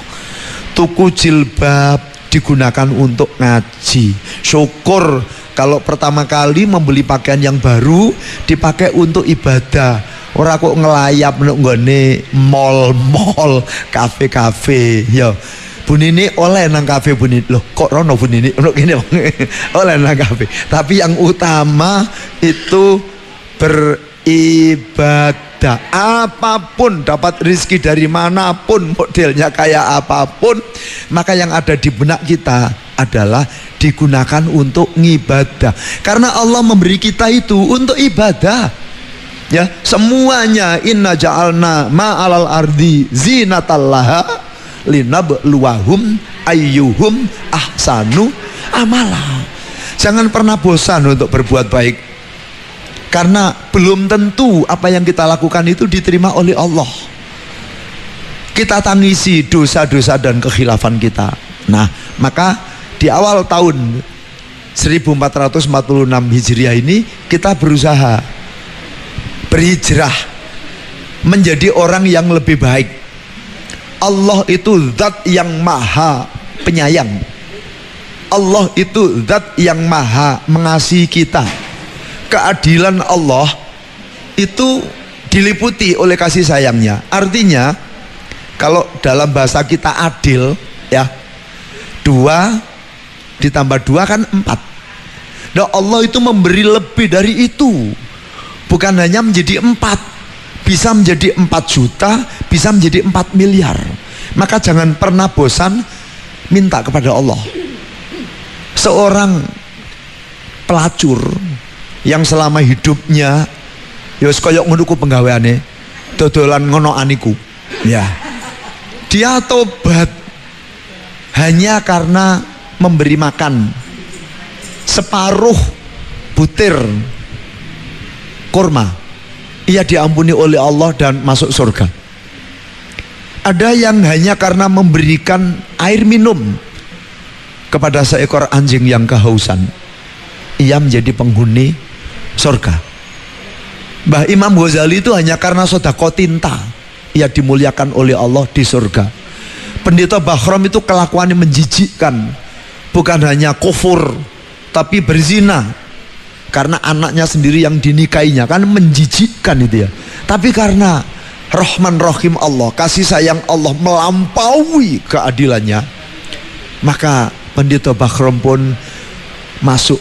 Tuku jilbab digunakan untuk ngaji. Syukur kalau pertama kali membeli pakaian yang baru dipakai untuk ibadah. Ora kok ngelayap nggone mall-mall, kafe-kafe ya. Bu Nini oleh nang kafe Bu Nini. Loh kok rono Bu Nini? Oleh nang kafe. Tapi yang utama itu beribadah. Apapun, dapat rizki dari manapun, modelnya kayak apapun, maka yang ada di benak kita adalah digunakan untuk ngibadah. Karena Allah memberi kita itu untuk ibadah ya, semuanya. Inna ja'alna ma'alal ardi zinatallaha linabluwahum ayyuhum ahsanu amala. Jangan pernah bosan untuk berbuat baik, karena belum tentu apa yang kita lakukan itu diterima oleh Allah. Kita tangisi dosa-dosa dan kekhilafan kita. Nah, maka di awal tahun 1446 Hijriah ini kita berusaha berhijrah menjadi orang yang lebih baik. Allah itu zat yang maha penyayang. Allah itu zat yang maha mengasihi kita. Keadilan Allah itu diliputi oleh kasih sayangnya. Artinya kalau dalam bahasa kita adil ya, 2 ditambah 2 kan 4. Nah, Allah itu memberi lebih dari itu. Bukan hanya menjadi 4, bisa menjadi 4 juta, bisa menjadi 4 miliar. Maka jangan pernah bosan minta kepada Allah. Seorang pelacur yang selama hidupnya ya koyok ngono ku penggaweane, dodolan ngono aniku ya, dia tobat hanya karena memberi makan separuh butir kurma, ia diampuni oleh Allah dan masuk surga. Ada yang hanya karena memberikan air minum kepada seekor anjing yang kehausan, ia menjadi penghuni surga. Mbah Imam Ghazali itu hanya karena sedekah tinta ia dimuliakan oleh Allah di surga. Pendeta Bakhrom itu kelakuannya menjijikkan, bukan hanya kufur tapi berzina karena anaknya sendiri yang dinikahinya, kan menjijikkan itu ya. Tapi karena Rahman Rahim Allah, kasih sayang Allah melampaui keadilannya, maka pendeta Bakhrom pun masuk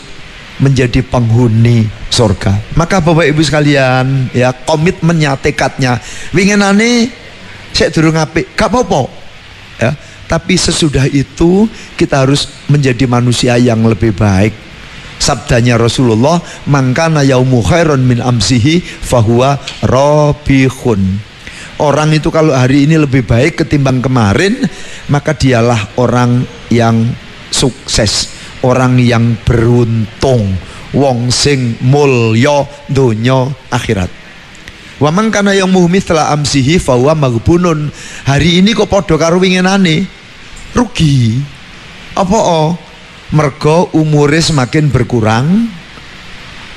menjadi penghuni surga. Maka Bapak Ibu sekalian ya, komitmennya, tekadnya, winginane sik durung apik gak apa-apa ya, tapi sesudah itu kita harus menjadi manusia yang lebih baik. Sabdanya Rasulullah, mangkana yaumu khairon min amsihi fahuwa robihun. Orang itu kalau hari ini lebih baik ketimbang kemarin, maka dialah orang yang sukses, orang yang beruntung, wong sing mulya donya akhirat. Wa man kana yaumu mithla amsihi fa huwa maghbunun. Hari ini kok padha karo winginane, rugi. Apa mergo umure semakin berkurang,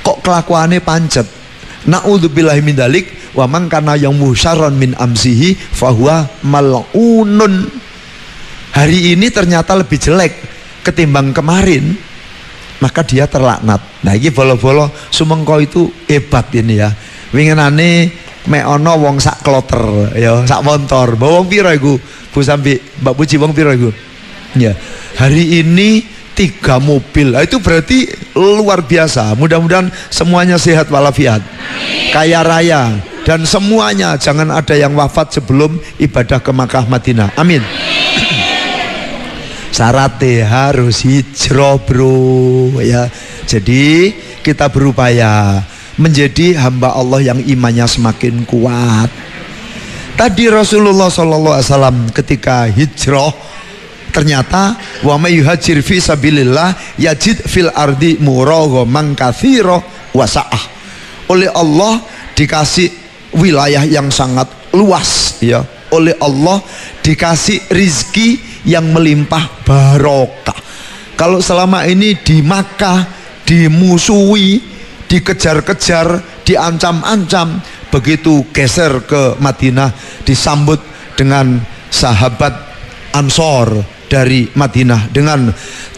kok kelakuane pancet. Naudzubillahi min dzalik. Wa man kana yaumu syarron min amsihi fa huwa mal'unun. Hari ini ternyata lebih jelek ketimbang kemarin, maka dia terlaknat. Nah ini bolo-bolo sumengko itu hebat ini ya. Winginane mek ana wong sak kloter ya, sak montor. Bawa wong pira iku? Bu Sambi, Mbak Puji, wong pira iku? Ya. Hari ini 3 mobil. Nah, itu berarti luar biasa. Mudah-mudahan semuanya sehat walafiat, kaya raya, dan semuanya jangan ada yang wafat sebelum ibadah ke Makkah Madinah. Amin. Syaratnya harus hijrah bro ya. Jadi kita berupaya menjadi hamba Allah yang imannya semakin kuat. Tadi Rasulullah SAW ketika hijrah, ternyata wa may yuhajir fi sabilillah yajid fil ardi muraghaman katsira wa sa'ah. Oleh Allah dikasih wilayah yang sangat luas ya. Oleh Allah dikasih rizki yang melimpah barokah. Kalau selama ini di Makkah dimusuhi, dikejar-kejar, diancam-ancam, begitu geser ke Madinah disambut dengan sahabat Ansor dari Madinah dengan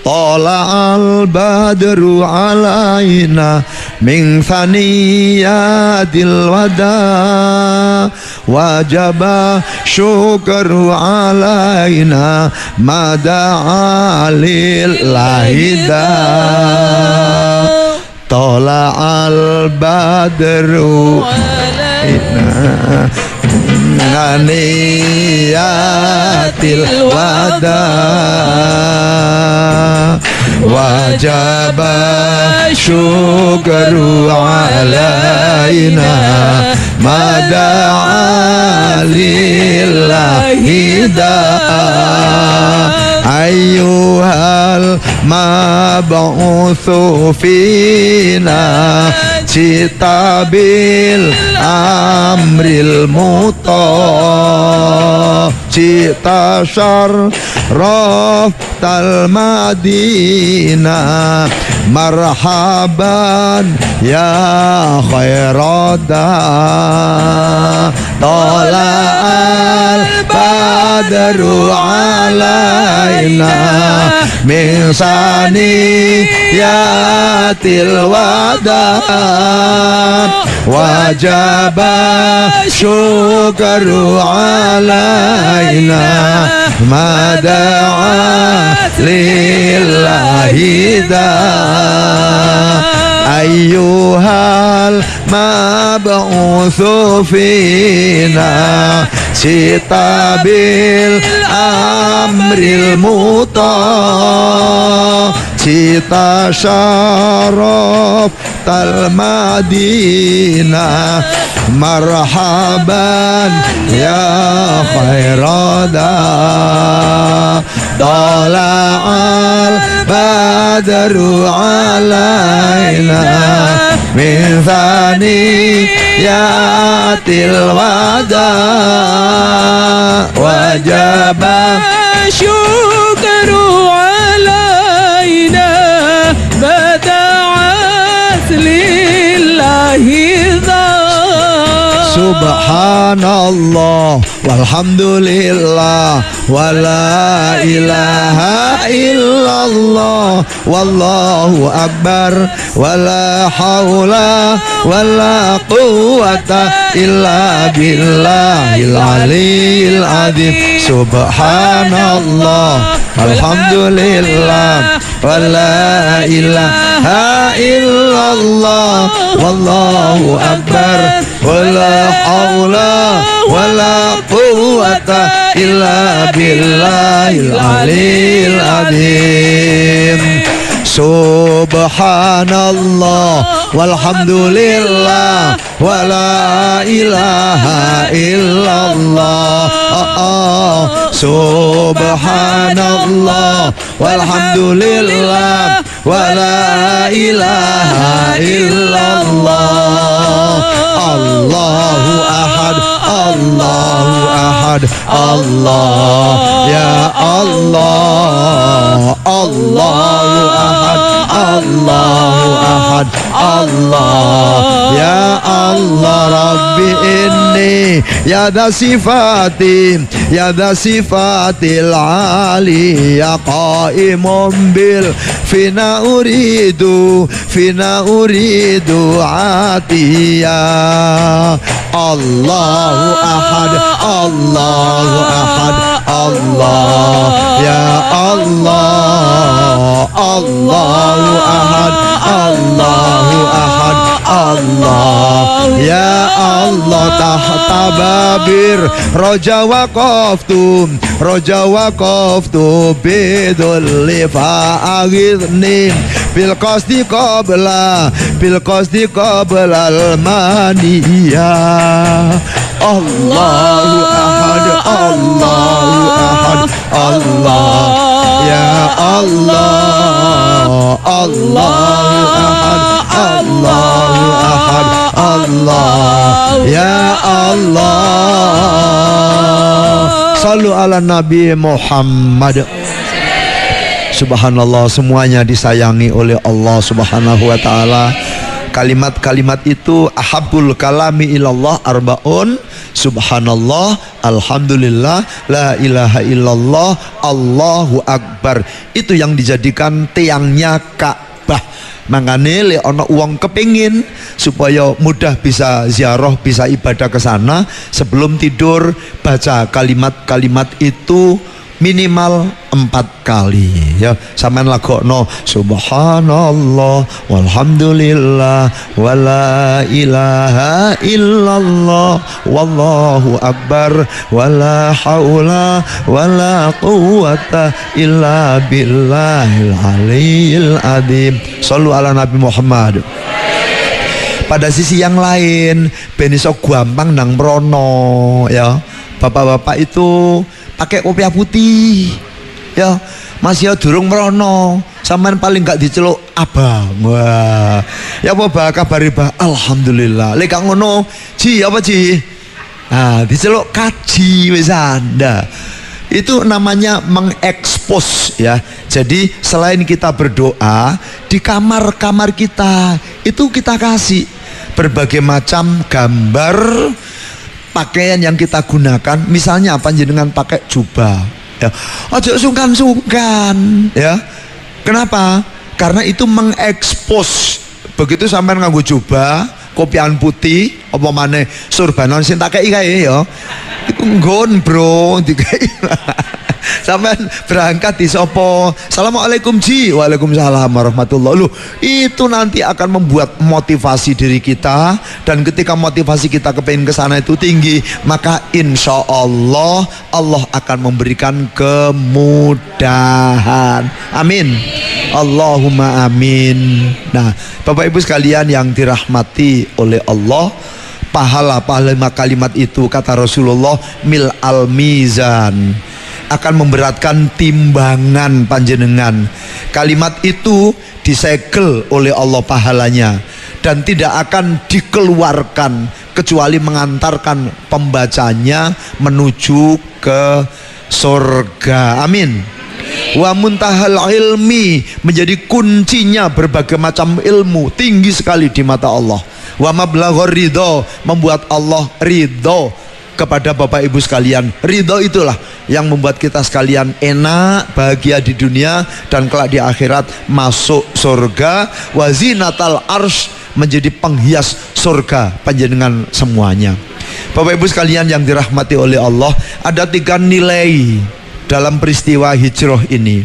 Tala'al badru alaina min thaniyatil wada wajaba syukru alaina mada'a lillahida. Tala'al badru alaina nganiyatil wada wajaba syukru alaina mada'a lillahi ayyuhal mab'utsu fina cita bil amril muta cita syarraf tal madinah marhaban ya khairada tala'al badru alaina min saniyatil wada wajaba syukru alaina mada'a lillahi ayyuhal mab'utsu fina cita bil amril muta cita syaraf tal madinah marhaban ya khairada tala'al badru alaina min thaniyatil wada wajaba syukru alaina bada'at lillah Subhanallah walhamdulillah wala ilaha illallah wallahu akbar wala haula wala quwata illa billahil aliyil azim. Subhanallah walhamdulillah wala ilaha illallah wallahu akbar wala haula wala quwata illa billahil aliyil azim. Subhanallah walhamdulillah wala ilaha illallah. Subhanallah walhamdulillah wala ilaha illallah. Allahu ahad, Allahu ahad, Allah ya Allah, Allahu ahad, Allahu ahad, Allah ya Allah. Rabbi inni ya da sifatin sifatil aliyah qaimun bil fina uridu atiyah. Allahu ahad, Allahu ahad, Allah ya Allah, Allahu ahad, Allahu ahad, Allah ya Allah. Tahta babir roja waqaftu bidul lifa aghithni bil qasdi qabla al maniyah. Allahu ahad, Allahu ahad, Allah ya Allah, Allahu ahad, Allahu ahad, Allah ya Allah. Sallu ala Nabi Muhammad. Subhanallah, semuanya disayangi oleh Allah Subhanahu wa taala. Kalimat-kalimat itu ahabul kalami ilallah arbaun. Subhanallah, alhamdulillah, la ilaha illallah, Allahu akbar. Itu yang dijadikan tiangnya Ka'bah. Makanya le ono uang kepingin supaya mudah bisa ziarah, bisa ibadah ke sana, sebelum tidur baca kalimat-kalimat itu minimal 4 kali ya. Sampean lagokno subhanallah walhamdulillah wala ilaha illallah wallahu akbar wala haula wala quwata illa billahil aliyil azim. Shallu ala Nabi Muhammad. Pada sisi yang lain ben iso gampang nang mrono ya. Bapak-bapak itu pakai kopiah putih ya, masih durung merono, sampean paling gak diceluk abang. Wah ya apa bah kabari bah, alhamdulillah. Lek gak ngono ji apa ji, nah diceluk kaji wisan. Nah itu namanya mengekspos ya. Jadi selain kita berdoa, di kamar-kamar kita itu kita kasih berbagai macam gambar pakaian yang kita gunakan. Misalnya panjenengan pakai jubah ya, ojo sungkan-sungkan ya. Kenapa? Karena itu mengekspos. Begitu sampai nganggo jubah kopian putih apa maneh surbanon sing tak kei kae ya, iku nggon bro dikai. Sampean berangkat di sopo, assalamualaikum ji, waalaikumsalam warahmatullahi. Loh, itu nanti akan membuat motivasi diri kita, dan ketika motivasi kita kepengen ke sana itu tinggi, maka insya Allah Allah akan memberikan kemudahan. Amin, Allahumma amin. Nah, Bapak Ibu sekalian yang dirahmati oleh Allah, pahala kalimat itu kata Rasulullah mil al mizan, akan memberatkan timbangan panjenengan. Kalimat itu disegel oleh Allah pahalanya, dan tidak akan dikeluarkan kecuali mengantarkan pembacanya menuju ke surga. Amin. Wa muntahal ilmi, menjadi kuncinya berbagai macam ilmu, tinggi sekali di mata Allah. Wa mablaghur ridho, membuat Allah ridho kepada Bapak Ibu sekalian. Ridho itulah yang membuat kita sekalian enak, bahagia di dunia dan kelak di akhirat masuk surga. Wa zinatal arsy, menjadi penghias surga panjenengan semuanya. Bapak Ibu sekalian yang dirahmati oleh Allah, ada 3 nilai dalam peristiwa hijrah ini.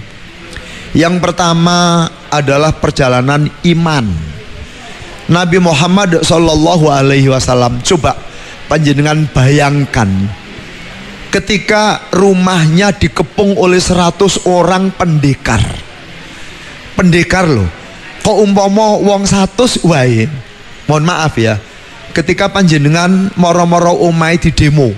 Yang pertama adalah perjalanan iman. Nabi Muhammad sallallahu alaihi wasallam, coba panjenengan bayangkan ketika rumahnya dikepung oleh 100 orang pendekar. Pendekar loh. Kok umpama wong 100 wae. Mohon maaf ya. Ketika panjenengan moro-moro omai di demo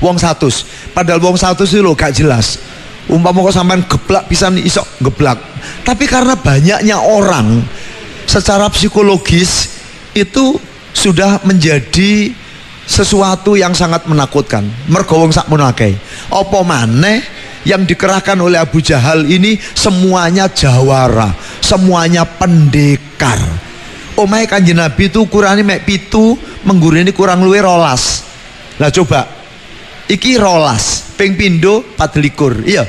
wong 100, padahal wong 100 itu loh gak jelas. Umpama kok sampean geblak pisan iso geblak. Tapi karena banyaknya orang, secara psikologis itu sudah menjadi sesuatu yang sangat menakutkan. Mergo wong sakmono akeh. Apa maneh yang dikerahkan oleh Abu Jahal ini semuanya jawara, semuanya pendekar. Omahe Kanjeng Nabi itu ukurane mek 7, menggurine kurang luwih 12. Lah coba iki 12 ping pindho 24. Iya.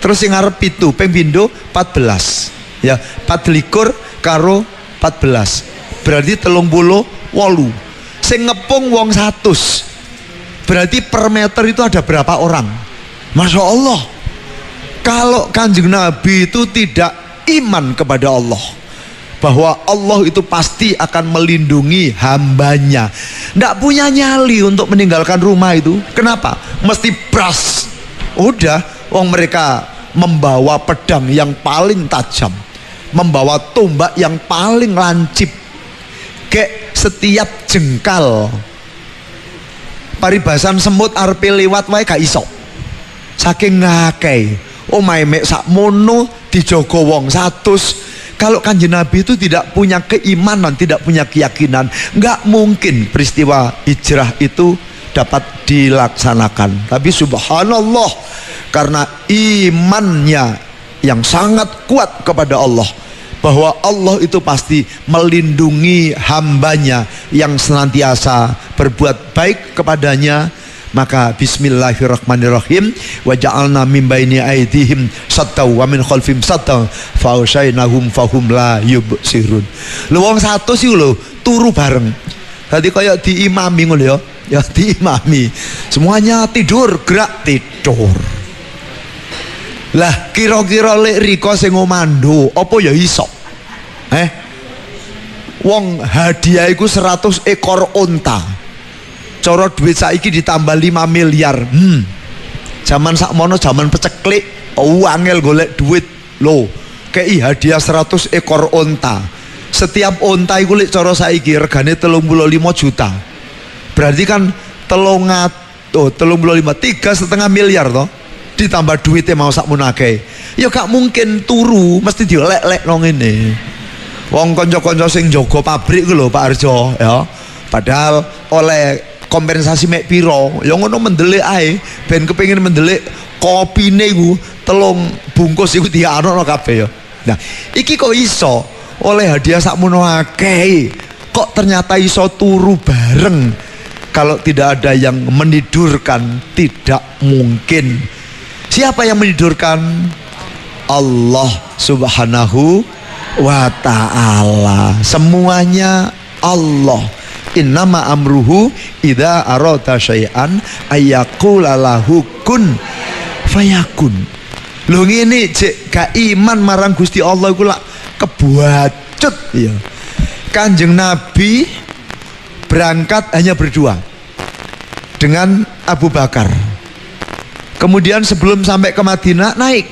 Terus sing ngarep 7 ping pindho 14. Ya, 24 karo 14. Berarti 38. Sing ngepung wong 100. Berarti per meter itu ada berapa orang? Masya Allah. Kalau Kanjeng Nabi itu tidak iman kepada Allah, bahwa Allah itu pasti akan melindungi hambanya, tidak punya nyali untuk meninggalkan rumah itu. Kenapa? Mesti bras. Udah, wong mereka membawa pedang yang paling tajam, membawa tombak yang paling lancip. Kayak setiap jengkal paribasan semut arepe liwat wae gak iso. Saking ngakei. Omahe mek sakmono dijogo wong 100. Kalau Kanjeng Nabi itu tidak punya keimanan, tidak punya keyakinan, nggak mungkin peristiwa hijrah itu dapat dilaksanakan. Tapi subhanallah, karena imannya yang sangat kuat kepada Allah, bahwa Allah itu pasti melindungi hambanya yang senantiasa berbuat baik kepadanya, maka bismillahirrahmanirrahim, wa ja'alna min baini aydihim saddaw wa min khalfihim saddaw fa usyainahum fahum la yubsirun. Lho wong 100 iku lho turu bareng. Dadi kaya diimami ngono ya. Ya diimami. Semuanya tidur, gerak tidur. Lah kira-kira lek riko sing ngomando apa ya iso? Wong hadiah iku 100 ekor unta. Cara duit saiki ditambah 5 miliar. Zaman sakmono zaman peceklik, angel golek duit. Loh, kei hadiah 100 ekor unta. Setiap unta iku lek cara saiki regane 35 juta. Berarti kan 35 3,5 miliar toh. Ditambah duitnya mau sakmono akeh. Ya gak mungkin turu, mesti diolek-lek nang ngene. Wong kanca-kanca sing jaga pabrik ku lho Pak Arjo ya. Padahal oleh kompensasi mek piro ya ngono mendelik ae ben kepengin mendelik kopine iku 3 bungkus iku dianono kabeh ya. Nah, iki kok iso oleh hadiah sakmono akeh kok ternyata iso turu bareng. Kalau tidak ada yang menidurkan, tidak mungkin. Siapa yang menidurkan? Allah Subhanahu wa ta'ala. Semuanya Allah. Innama amruhu idza arada syai'an ayyaqula lahu kun fayakun. Lho ngene jek gak iman marang Gusti Allah iku lak kebacut ya. Kanjeng Nabi berangkat hanya berdua dengan Abu Bakar. Kemudian sebelum sampai ke Madinah naik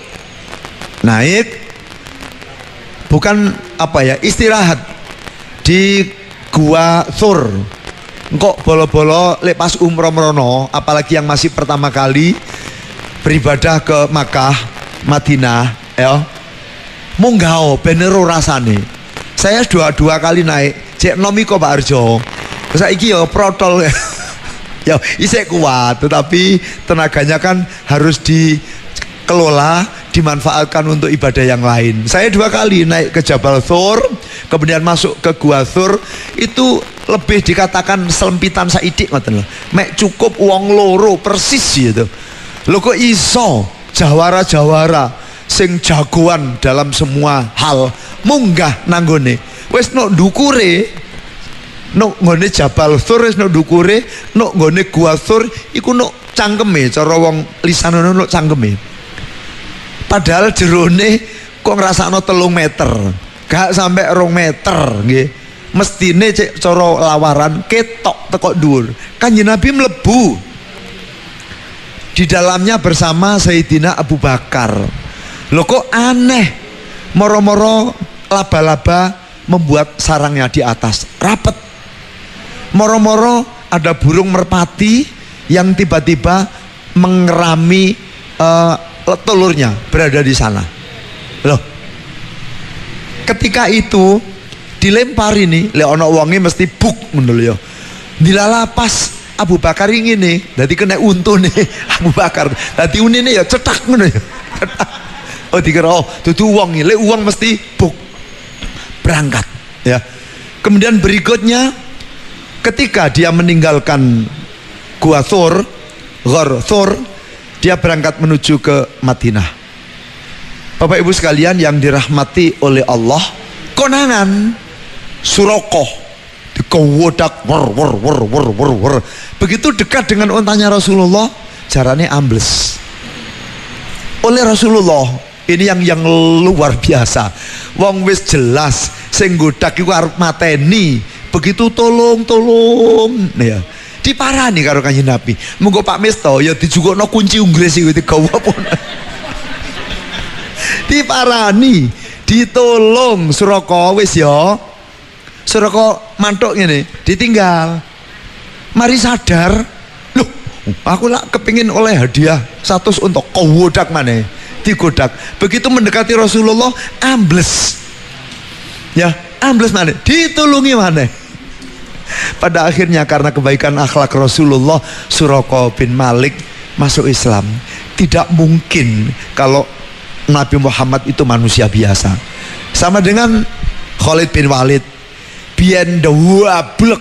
bukan istirahat di Gua Thur. Engkok bolo-bolo lepas umroh merono, apalagi yang masih pertama kali beribadah ke Makkah, Madinah, ya. Munggao benero rasane. Saya dua kali naik, cek nomi kok Pak Arjo. Saiki ya protol ya isek kuat, tetapi tenaganya kan harus dikelola, dimanfaatkan untuk ibadah yang lain. Saya 2 kali naik ke Jabal Thur, kemudian masuk ke Gua Thur. Itu lebih dikatakan selempitan saidik ngoten lho. Mek cukup wong loro persis gitu. Lho kok iso jawara-jawara sing jagoan dalam semua hal munggah nanggone. Wis nok ndukure, nok nggone Jabal Tsur, wis nok ndukure, nok nggone Gua Tsur iku nok cangkeme, cara wong lisanono nok cangkeme. Padahal jerone kok ngrasakno 3 meter. Gak sampai 2 meter nggih. Mestine cek cara lawaran ketok teko dhuwur. Kanjeng Nabi mlebu di dalamnya bersama Sayyidina Abu Bakar. Loh kok aneh, moro-moro laba-laba membuat sarangnya di atas rapet. Moro-moro ada burung merpati yang tiba-tiba mengerami telurnya berada di sana. Loh, ketika itu dilempar ini, le ono wonge mesti buk ngono lho ya. Dilala pas Abu Bakar ngene, dadi kena untune Abu Bakar. Dadi unine ya cetak ngono ya. Oh dikira oh dudu wong iki, le wong mesti buk berangkat ya. Kemudian berikutnya ketika dia meninggalkan Gua Tsur, Ghar Tsur, dia berangkat menuju ke Madinah. Bapak Ibu sekalian yang dirahmati oleh Allah, konangan Surakoh dikowodak wer. Begitu dekat dengan untanya Rasulullah, jarane ambles oleh Rasulullah. Ini yang luar biasa. Wong wis jelas sing godak iku arep mateni, begitu tolong ya. Diparani karo Kanjeng Nabi. Monggo Pak Misto ya dijukukno kunci Inggris iki digawa apa. Diparani, ditolong Suraka wis ya. Suraka mantuk ngene, ditinggal. Mari sadar, loh, aku lah kepingin oleh hadiah 100 untuk kowodak maneh. Digodak. Begitu mendekati Rasulullah, ambles. Ya, ambles maneh, ditulungi maneh. Pada akhirnya karena kebaikan akhlak Rasulullah, Suraka bin Malik masuk Islam. Tidak mungkin kalau Nabi Muhammad itu manusia biasa. Sama dengan Khalid bin Walid, biyen dawablek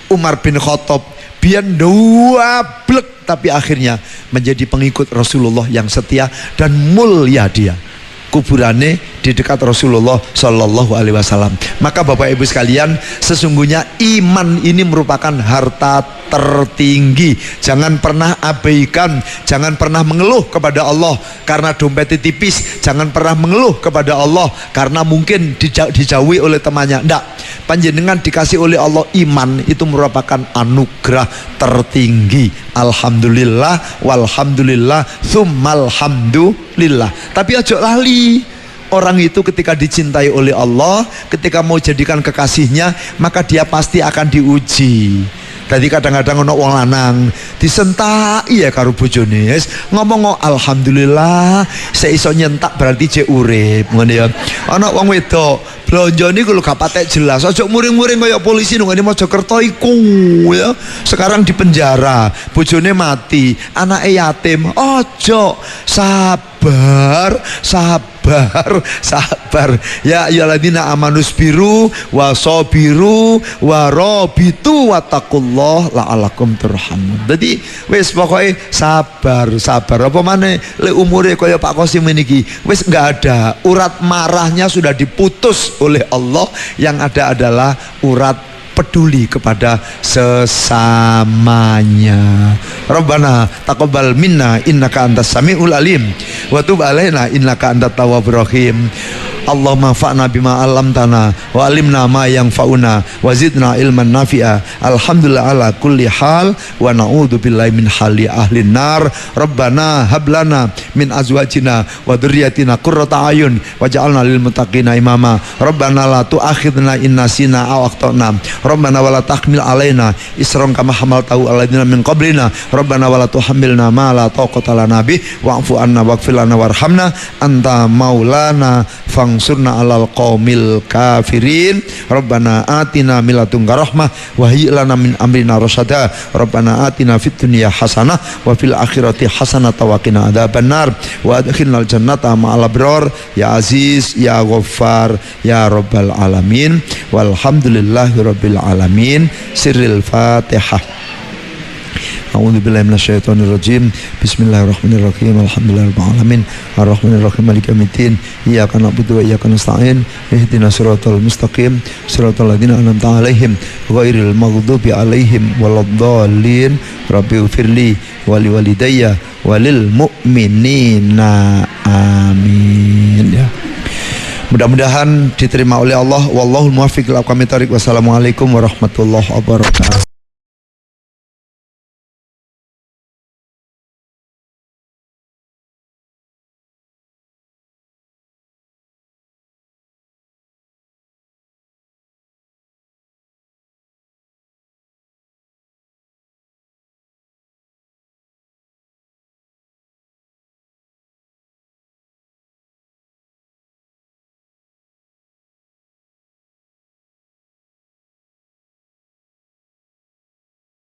Umar bin Khattab, biyen dawablek, tapi akhirnya menjadi pengikut Rasulullah yang setia dan mulia dia. Kuburane di dekat Rasulullah Shallallahu Alaihi Wasallam. Maka Bapak Ibu sekalian, sesungguhnya iman ini merupakan harta tertinggi. Jangan pernah abaikan, jangan pernah mengeluh kepada Allah karena dompetnya tipis, jangan pernah mengeluh kepada Allah karena mungkin dijauhi oleh temannya. Ndak, panjenengan dikasih oleh Allah iman, itu merupakan anugerah tertinggi. Alhamdulillah, walhamdulillah, tsummal hamdulillah. Tapi ojo lali, orang itu ketika dicintai oleh Allah, ketika mau jadikan kekasihnya, maka dia pasti akan diuji. Tadi kadang-kadang ono wong lanang disentak iya karo bojone, ngomong alhamdulillah seiso nyentak berarti cek urip ngono ya. Ono wong wedok blonjo niku lho gak patek jelas, ojo muring-muring kaya polisi nang ngene Mojokerto iku ya. Sekarang di penjara, bojone mati, anake yatim. Ojo, sabar ya ayyuhalladzina amanus biru wasabiru warabitu wattaqullah la'alakum turhamun. Jadi wis pokoke sabar apa maneh le umure kaya Pak Qasim niki wis enggak ada, urat marahnya sudah diputus oleh Allah, yang ada adalah urat peduli kepada sesamanya. Rabbana taqabbal minna innaka antas samiul alim wa tub alaina innaka antat tawwabur rahim. Allahumma fa'na bima 'allamtana wa 'allimna ma yanfa'una wa zidna ilman nafi'a. Alhamdulillah ala kulli hal wa na'udzu billahi min hali ahli nar. Rabbana hab lana min azwajina wa dzurriyyatina qurrata ayun waj'alna lil muttaqina imama. Rabbana la tu'akhidna in nasina aw akhtana. Rabbana wa la tahmil alaina isran kama hamaltahu 'alal ladzina min qablina. Rabbana wa la tuhammilna ma la taqata lana bih wa'fu 'anna waghfir lana warhamna anta maulana wansurna 'alal qaumil kafirin. Rabbana atina min ladunka rahmah wa hayyi' lana min amrina rasyada. Rabbana atina fid dunya hasanah wa fil akhirati hasanah wa qina adzabannar wa adkhilnal jannata ma'al abrar ya aziz ya ghaffar ya rabbal alamin. Walhamdulillahirabbil alamin. Sirril Fatihah. A'udzubillahi minasyaitonirrajim. Bismillahirrahmanirrahim. Alhamdulillahirabbil alamin. Arrahmanirrahim. Maliki yaumiddin. Iyyaka na'budu wa iyyaka nasta'in. Ihdinas siratal mustaqim. Siratal ladzina an'amta 'alaihim ghairil maghdubi 'alaihim waladdallin. Rabbighfirli wa liwalidayya walil mu'minina. Amin ya. Mudah-mudahan diterima oleh Allah. Wallahul muwaffiq ila aqwamit thoriq. Wassalamualaikum warahmatullahi wabarakatuh.